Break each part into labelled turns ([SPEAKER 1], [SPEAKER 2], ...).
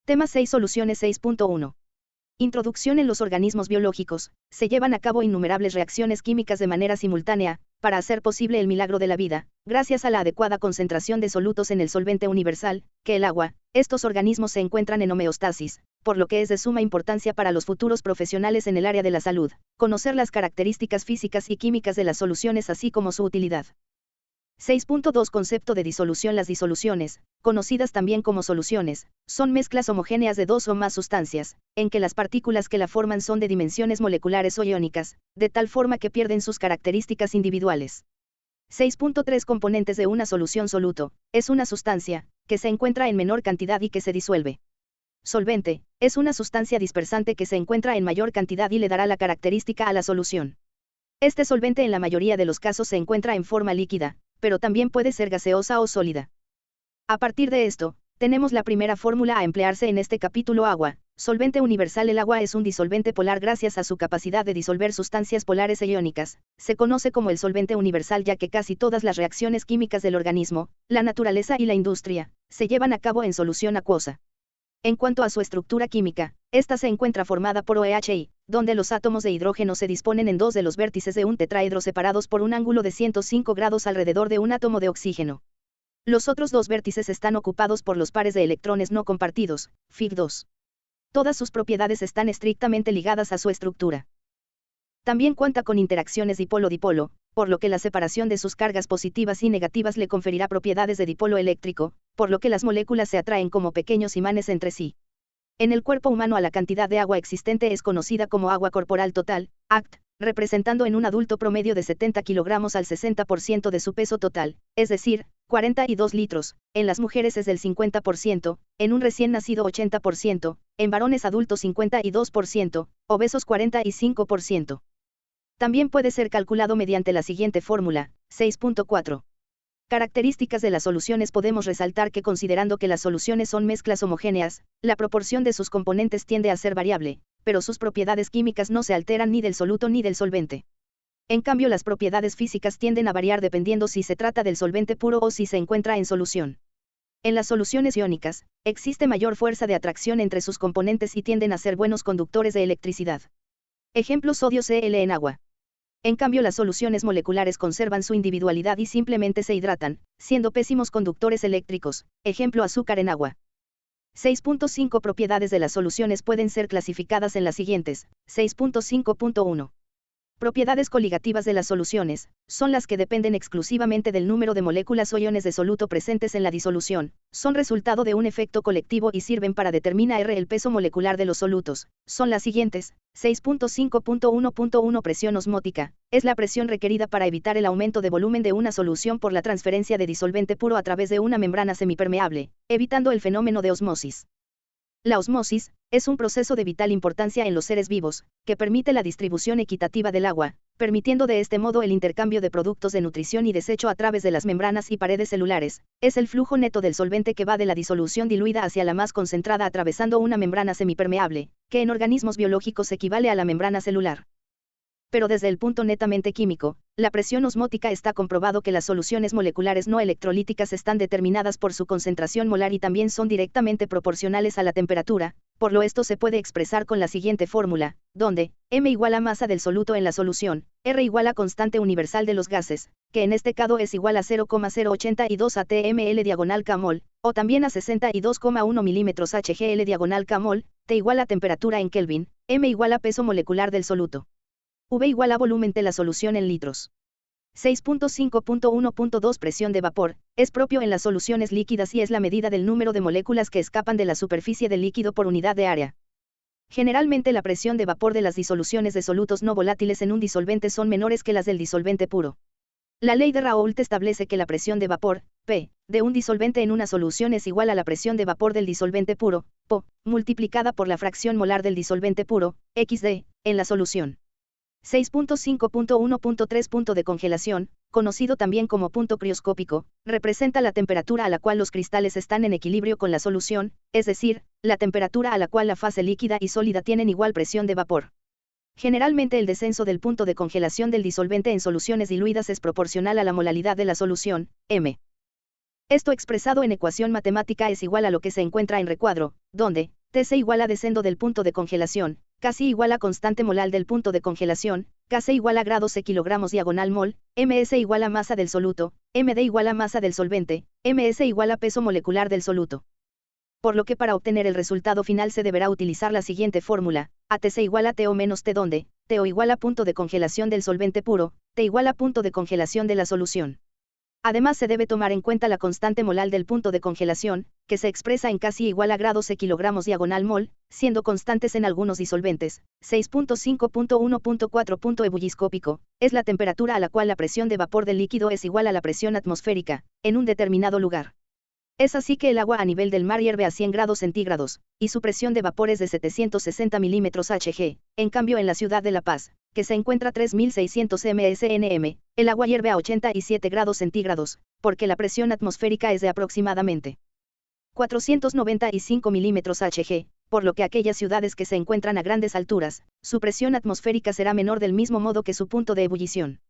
[SPEAKER 1] Tema 6. Soluciones 6.1. Introducción. En los organismos biológicos, se llevan a cabo innumerables reacciones químicas de manera simultánea, para hacer posible el milagro de la vida, gracias a la adecuada concentración de solutos en el solvente universal, que el agua. Estos organismos se encuentran en homeostasis, por lo que es de suma importancia para los futuros profesionales en el área de la salud, conocer las características físicas y químicas de las soluciones así como su utilidad. 6.2. Concepto de disolución. Las disoluciones, conocidas también como soluciones, son mezclas homogéneas de dos o más sustancias, en que las partículas que la forman son de dimensiones moleculares o iónicas, de tal forma que pierden sus características individuales. 6.3. Componentes de una solución. Soluto, es una sustancia, que se encuentra en menor cantidad y que se disuelve. Solvente, es una sustancia dispersante que se encuentra en mayor cantidad y le dará la característica a la solución. Este solvente en la mayoría de los casos se encuentra en forma líquida, pero también puede ser gaseosa o sólida. A partir de esto, tenemos la primera fórmula a emplearse en este capítulo: agua, solvente universal. El agua es un disolvente polar gracias a su capacidad de disolver sustancias polares e iónicas. Se conoce como el solvente universal ya que casi todas las reacciones químicas del organismo, la naturaleza y la industria, se llevan a cabo en solución acuosa. En cuanto a su estructura química, esta se encuentra formada por OH, donde los átomos de hidrógeno se disponen en dos de los vértices de un tetraedro separados por un ángulo de 105 grados alrededor de un átomo de oxígeno. Los otros dos vértices están ocupados por los pares de electrones no compartidos, Fig2. Todas sus propiedades están estrictamente ligadas a su estructura. También cuenta con interacciones dipolo-dipolo, por lo que la separación de sus cargas positivas y negativas le conferirá propiedades de dipolo eléctrico, por lo que las moléculas se atraen como pequeños imanes entre sí. En el cuerpo humano la cantidad de agua existente es conocida como agua corporal total, ACT, representando en un adulto promedio de 70 kilogramos al 60% de su peso total, es decir, 42 litros, en las mujeres es del 50%, en un recién nacido 80%, en varones adultos 52%, obesos 45%. También puede ser calculado mediante la siguiente fórmula, 6.4. Características de las soluciones. Podemos resaltar que considerando que las soluciones son mezclas homogéneas, la proporción de sus componentes tiende a ser variable, pero sus propiedades químicas no se alteran ni del soluto ni del solvente. En cambio, las propiedades físicas tienden a variar dependiendo si se trata del solvente puro o si se encuentra en solución. En las soluciones iónicas, existe mayor fuerza de atracción entre sus componentes y tienden a ser buenos conductores de electricidad. Ejemplo: sodio Cl en agua. En cambio, las soluciones moleculares conservan su individualidad y simplemente se hidratan, siendo pésimos conductores eléctricos. Ejemplo: azúcar en agua. 6.5. Propiedades de las soluciones pueden ser clasificadas en las siguientes. 6.5.1. Propiedades coligativas de las soluciones, son las que dependen exclusivamente del número de moléculas o iones de soluto presentes en la disolución, son resultado de un efecto colectivo y sirven para determinar el peso molecular de los solutos. Son las siguientes. 6.5.1.1. Presión osmótica, es la presión requerida para evitar el aumento de volumen de una solución por la transferencia de disolvente puro a través de una membrana semipermeable, evitando el fenómeno de osmosis. La osmosis es un proceso de vital importancia en los seres vivos, que permite la distribución equitativa del agua, permitiendo de este modo el intercambio de productos de nutrición y desecho a través de las membranas y paredes celulares. Es el flujo neto del solvente que va de la disolución diluida hacia la más concentrada atravesando una membrana semipermeable, que en organismos biológicos equivale a la membrana celular. Pero desde el punto netamente químico, la presión osmótica está comprobado que las soluciones moleculares no electrolíticas están determinadas por su concentración molar y también son directamente proporcionales a la temperatura, por lo esto se puede expresar con la siguiente fórmula, donde m igual a masa del soluto en la solución, r igual a constante universal de los gases, que en este caso es igual a 0,082 atml diagonal kmol, o también a 62,1 milímetros hgl diagonal kmol, T igual a temperatura en Kelvin, m igual a peso molecular del soluto. V igual a volumen de la solución en litros. 6.5.1.2 Presión de vapor, es propio en las soluciones líquidas y es la medida del número de moléculas que escapan de la superficie del líquido por unidad de área. Generalmente la presión de vapor de las disoluciones de solutos no volátiles en un disolvente son menores que las del disolvente puro. La ley de Raoult establece que la presión de vapor, P, de un disolvente en una solución es igual a la presión de vapor del disolvente puro, PO, multiplicada por la fracción molar del disolvente puro, XD, en la solución. 6.5.1.3 Punto de congelación, conocido también como punto crioscópico, representa la temperatura a la cual los cristales están en equilibrio con la solución, es decir, la temperatura a la cual la fase líquida y sólida tienen igual presión de vapor. Generalmente el descenso del punto de congelación del disolvente en soluciones diluidas es proporcional a la molalidad de la solución, m. Esto expresado en ecuación matemática es igual a lo que se encuentra en recuadro, donde Tc igual a descendo del punto de congelación, Kc igual a constante molal del punto de congelación, Kc igual a grados e kilogramos diagonal mol, Ms igual a masa del soluto, Md igual a masa del solvente, Ms igual a peso molecular del soluto. Por lo que para obtener el resultado final se deberá utilizar la siguiente fórmula: ATC igual a TO menos T donde, TO igual a punto de congelación del solvente puro, T igual a punto de congelación de la solución. Además se debe tomar en cuenta la constante molal del punto de congelación, que se expresa en casi igual a grados e kilogramos diagonal mol, siendo constantes en algunos disolventes. 6.5.1.4 Ebulliscópico, es la temperatura a la cual la presión de vapor del líquido es igual a la presión atmosférica, en un determinado lugar. Es así que el agua a nivel del mar hierve a 100 grados centígrados, y su presión de vapor es de 760 milímetros Hg. En cambio en la ciudad de La Paz, que se encuentra a 3600 msnm, el agua hierve a 87 grados centígrados, porque la presión atmosférica es de aproximadamente 495 milímetros Hg, por lo que aquellas ciudades que se encuentran a grandes alturas, su presión atmosférica será menor del mismo modo que su punto de ebullición.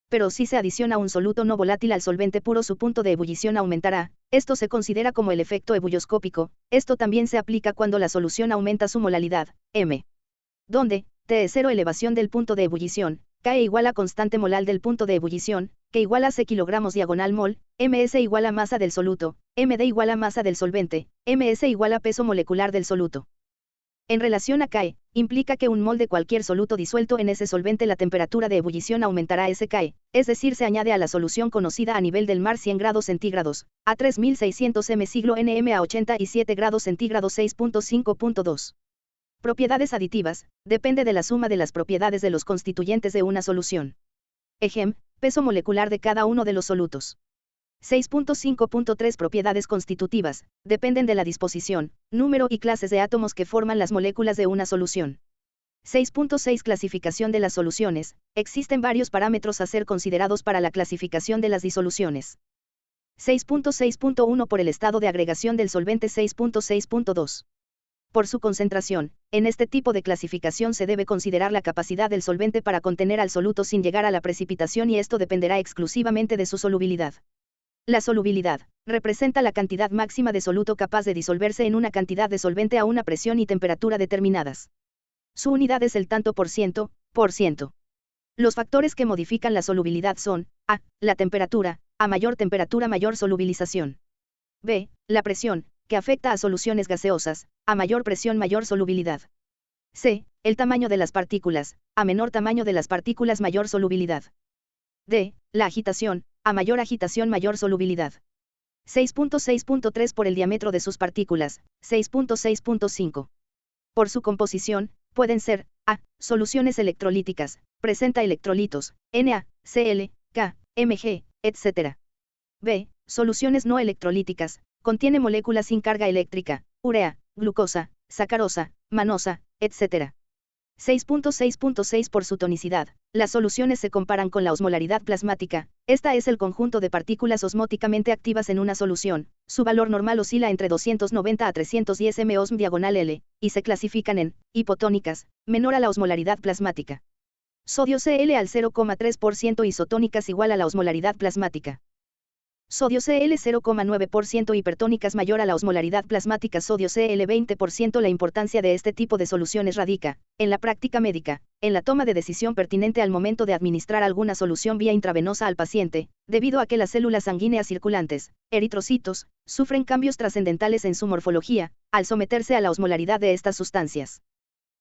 [SPEAKER 1] Pero si se adiciona un soluto no volátil al solvente puro, su punto de ebullición aumentará. Esto se considera como el efecto ebulloscópico. Esto también se aplica cuando la solución aumenta su molalidad, m, donde T es 0 elevación del punto de ebullición, K igual a constante molal del punto de ebullición, que igual a C kilogramos diagonal mol, Ms igual a masa del soluto, Md igual a masa del solvente, Ms igual a peso molecular del soluto. En relación a K, implica que un mol de cualquier soluto disuelto en ese solvente la temperatura de ebullición aumentará ese K, es decir, se añade a la solución conocida a nivel del mar 100 grados centígrados, a 3600 m siglo nm a 87 grados centígrados 6.5.2. Propiedades aditivas, depende de la suma de las propiedades de los constituyentes de una solución. Ejem, peso molecular de cada uno de los solutos. 6.5.3 Propiedades constitutivas, dependen de la disposición, número y clases de átomos que forman las moléculas de una solución. 6.6 Clasificación de las soluciones, existen varios parámetros a ser considerados para la clasificación de las disoluciones. 6.6.1 Por el estado de agregación del solvente. 6.6.2 Por su concentración, en este tipo de clasificación se debe considerar la capacidad del solvente para contener al soluto sin llegar a la precipitación y esto dependerá exclusivamente de su solubilidad. La solubilidad representa la cantidad máxima de soluto capaz de disolverse en una cantidad de solvente a una presión y temperatura determinadas. Su unidad es el tanto por ciento. Los factores que modifican la solubilidad son: a. La temperatura, a mayor temperatura mayor solubilización. b. La presión, que afecta a soluciones gaseosas, a mayor presión mayor solubilidad. c. El tamaño de las partículas, a menor tamaño de las partículas mayor solubilidad. d. La agitación, a mayor agitación mayor solubilidad. 6.6.3 Por el diámetro de sus partículas. 6.6.5 Por su composición, pueden ser: a. Soluciones electrolíticas, presenta electrolitos, Na, Cl, K, Mg, etc. b. Soluciones no electrolíticas, contiene moléculas sin carga eléctrica, urea, glucosa, sacarosa, manosa, etc. 6.6.6 Por su tonicidad, las soluciones se comparan con la osmolaridad plasmática. Esta es el conjunto de partículas osmóticamente activas en una solución. Su valor normal oscila entre 290 a 310 mOsm diagonal L, y se clasifican en hipotónicas, menor a la osmolaridad plasmática. Sodio Cl al 0,3% isotónicas igual a la osmolaridad plasmática. Sodio Cl 0,9% hipertónicas mayor a la osmolaridad plasmática. Sodio Cl 20%. La importancia de este tipo de soluciones radica, en la práctica médica, en la toma de decisión pertinente al momento de administrar alguna solución vía intravenosa al paciente, debido a que las células sanguíneas circulantes, eritrocitos, sufren cambios trascendentales en su morfología, al someterse a la osmolaridad de estas sustancias.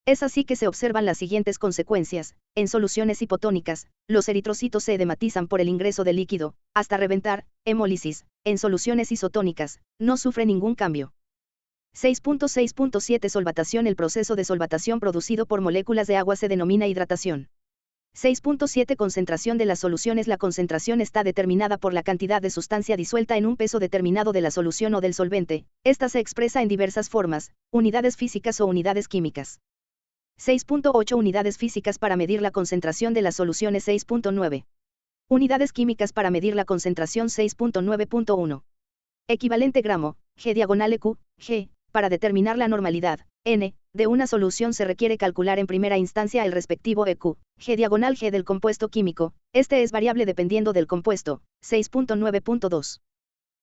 [SPEAKER 1] Es así que se observan las siguientes consecuencias: en soluciones hipotónicas, los eritrocitos se edematizan por el ingreso de líquido, hasta reventar, hemólisis; en soluciones isotónicas, no sufre ningún cambio. 6.6.7 Solvatación. El proceso de solvatación producido por moléculas de agua se denomina hidratación. 6.7 Concentración de las soluciones. La concentración está determinada por la cantidad de sustancia disuelta en un peso determinado de la solución o del solvente. Esta se expresa en diversas formas: unidades físicas o unidades químicas. 6.8 Unidades físicas para medir la concentración de las soluciones. 6.9 Unidades químicas para medir la concentración. 6.9.1 Equivalente gramo, G diagonal EQ, G, para determinar la normalidad, N, de una solución se requiere calcular en primera instancia el respectivo EQ, G diagonal G del compuesto químico. Este es variable dependiendo del compuesto. 6.9.2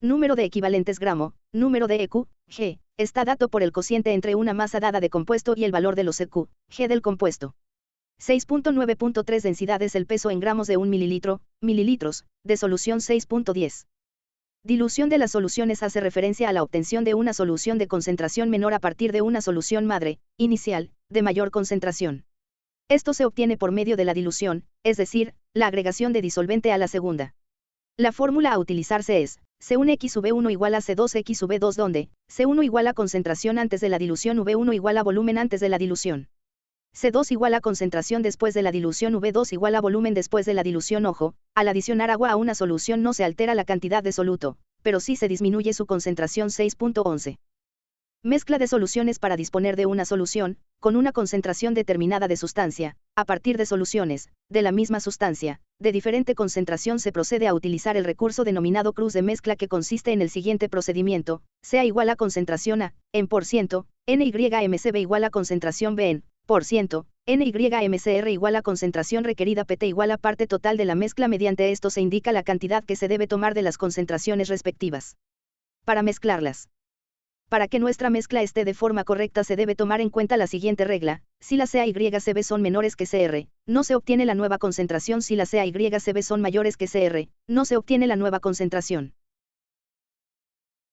[SPEAKER 1] Número de equivalentes gramo, número de EQ, G, está dado por el cociente entre una masa dada de compuesto y el valor de los EQ, G del compuesto. 6.9.3 Densidad es el peso en gramos de 1 mililitro, mililitros, de solución 6.10. Dilución de las soluciones hace referencia a la obtención de una solución de concentración menor a partir de una solución madre, inicial, de mayor concentración. Esto se obtiene por medio de la dilución, es decir, la agregación de disolvente a la segunda. La fórmula a utilizarse es C1x V1 igual a C2x V2 donde C1 igual a concentración antes de la dilución V1 igual a volumen antes de la dilución. C2 igual a concentración después de la dilución V2 igual a volumen después de la dilución. Ojo, al adicionar agua a una solución no se altera la cantidad de soluto, pero sí se disminuye su concentración. 6.11. Mezcla de soluciones para disponer de una solución, con una concentración determinada de sustancia, a partir de soluciones, de la misma sustancia, de diferente concentración se procede a utilizar el recurso denominado cruz de mezcla que consiste en el siguiente procedimiento, sea igual a concentración A, en por ciento, NYMCB igual a concentración B en, por ciento, NYMCR igual a concentración requerida PT igual a parte total de la mezcla. Mediante esto se indica la cantidad que se debe tomar de las concentraciones respectivas. Para mezclarlas. Para que nuestra mezcla esté de forma correcta se debe tomar en cuenta la siguiente regla: si la CA-YCB son menores que CR, no se obtiene la nueva concentración. Si la CA-YCB son mayores que CR, no se obtiene la nueva concentración.